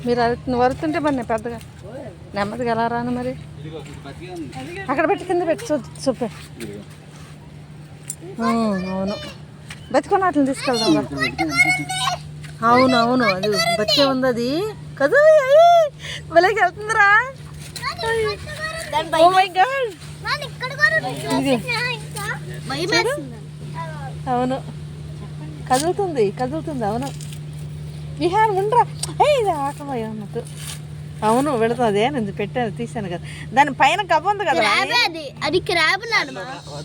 మీరు వరుతుంటే మరి పెద్దగా నెమ్మదిగా ఎలా రాను మరి అక్కడ పెట్టి కింద పెట్టి చూపే. అవును బతికొని వాటిని తీసుకెళ్దాం. అవును అవును అది బతికే ఉంది అది కదా. భలేకి వెళ్తుందిరా. అవును కదులుతుంది కదులుతుంది. అవును విహారం ఉండరా. ఇది ఆకలి అన్నట్టు. అవును వెళుతుంది. నేను పెట్టాను తీసాను కదా. దాని పైన కవ్వ ఉంది కదా. అది క్రాబ్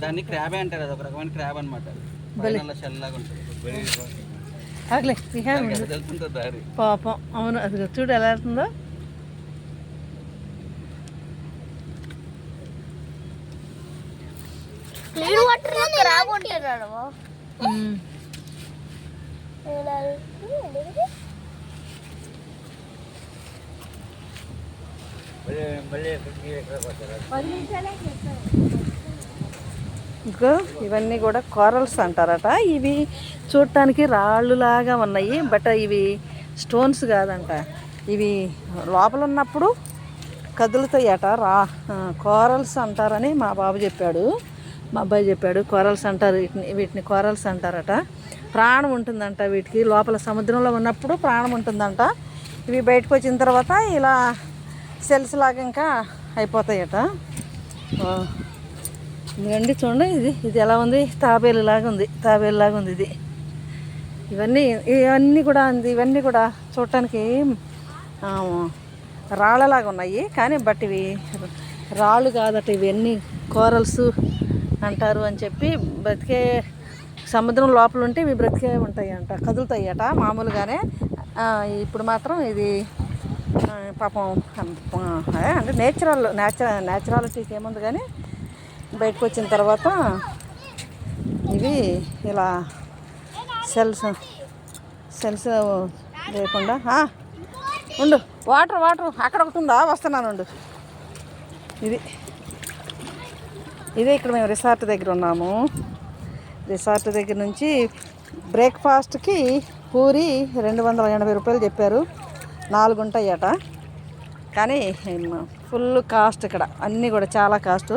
దాన్ని క్రాబే అంటారు. అది ఒక రకమైన క్రాబ్ అనమాట. పాపం అవును అది చూడు ఎలా వెళ్తుందో. ఇంకో ఇవన్నీ కూడా కోరల్స్ అంటారట. ఇవి చూడటానికి రాళ్ళు లాగా ఉన్నాయి, బట్ ఇవి స్టోన్స్ కాదంట. ఇవి లోపల ఉన్నప్పుడు కదులుతాయట. కోరల్స్ అంటారని మా బాబు చెప్పాడు, మా అబ్బాయి చెప్పాడు. కోరల్స్ అంటారు వీటిని కోరల్స్ అంటారట. ప్రాణం ఉంటుందంట వీటికి. లోపల సముద్రంలో ఉన్నప్పుడు ప్రాణం ఉంటుందంట. ఇవి బయటకు వచ్చిన తర్వాత ఇలా సెల్స్ లాగా ఇంకా అయిపోతాయట. ఇదండి చూడండి. ఇది ఎలా ఉంది, తాబేలు లాగా ఉంది. తాబేలు లాగా ఉంది ఇది. ఇవన్నీ కూడా చూడటానికి రాళ్ళలాగా ఉన్నాయి, కానీ బట్ ఇవి రాళ్ళు కాదట. ఇవన్నీ కోరల్స్ అంటారు అని చెప్పి బ్రతికే సముద్రం లోపల ఉంటే ఇవి బ్రతికే ఉంటాయి అంట, కదులుతాయి అట మామూలుగానే. ఇప్పుడు మాత్రం ఇది పాపం అంటే నేచురాలిటీకి ఏముంది, కానీ బయటకు వచ్చిన తర్వాత ఇవి ఇలా సెల్స్ లేకుండా ఉండు. వాటర్ అక్కడ ఒకటి ఉందా, వస్తున్నాను ఉండు. ఇదే ఇక్కడ మేము రిసార్ట్ దగ్గర ఉన్నాము. రిసార్ట్ దగ్గర నుంచి బ్రేక్ఫాస్ట్కి పూరి 280 రూపాయలు చెప్పారు. 4 ఉంటాయట, కానీ ఫుల్ కాస్ట్ ఇక్కడ. అన్నీ కూడా చాలా కాస్ట్.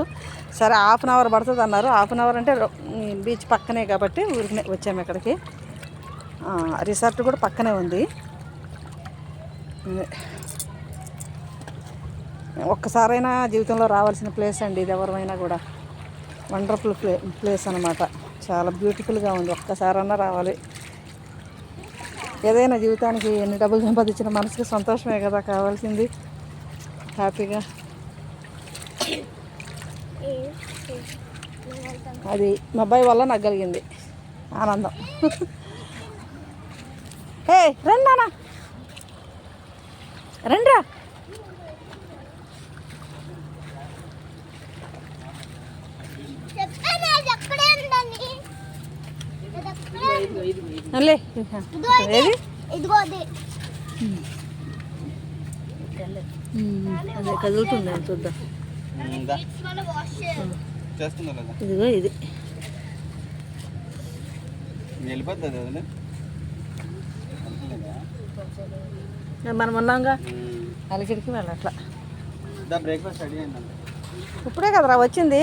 సరే 1/2 అవర్ పడుతుంది అన్నారు. 1/2 అవర్ అంటే బీచ్ పక్కనే కాబట్టి ఊరికనే వచ్చాము ఇక్కడికి. రిసార్ట్ కూడా పక్కనే ఉంది. ఒక్కసారైనా జీవితంలో రావాల్సిన ప్లేస్ అండి ఇది. ఎవరైనా కూడా వండర్ఫుల్ ప్లేస్ అనమాట. చాలా బ్యూటిఫుల్గా ఉంది. ఒక్కసారైనా రావాలి. ఏదైనా జీవితానికి ఎన్ని డబ్బులు సంపాదించిన మనసుకి సంతోషమే కదా కావాల్సింది. హ్యాపీగా అది మా అబ్బాయి వల్ల నాకు కలిగింది ఆనందం. రండి నాన్న, రండిరా. అదే కదులుతుంది చూద్దాం. ఇదిగో ఇది మనం ఉన్నాంగా అలికిడికి వెళ్ళట్లా. ఇప్పుడే కదరా వచ్చింది.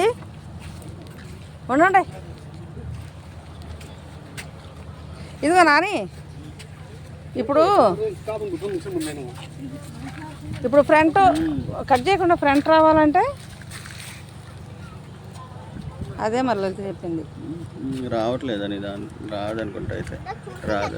ఉండండి. ఇదిగో నాని, ఇప్పుడు ఫ్రంట్ కట్ చేయకుండా ఫ్రంట్ రావాలంటే అదే మళ్ళీ చెప్పింది. రావట్లేదని రాదనుకుంటా. అయితే రాదు.